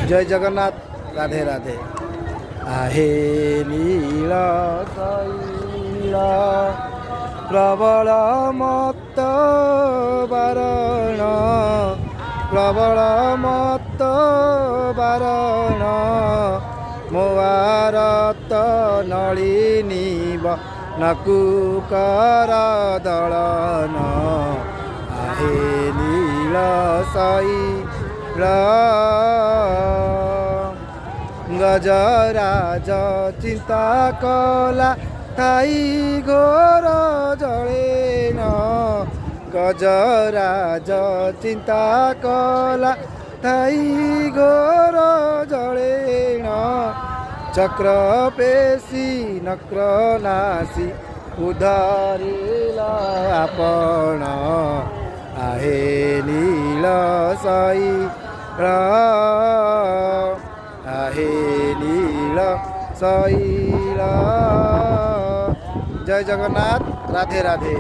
जय जगन्नाथ राधे राधे। आहे नील शैल प्रबल मत बारण प्रबल मत बारण मोवारत नलिनीब नकुकर दलन आहे नील शैल गजराज चिंता कला थाई घोर जलेन गजराज चिंता कला थाई घोर जलेन चक्र पेशी नक्र नासी उधारिला आपण आहे नील शैल आहे नील शैल। जय जगन्नाथ राधे राधे।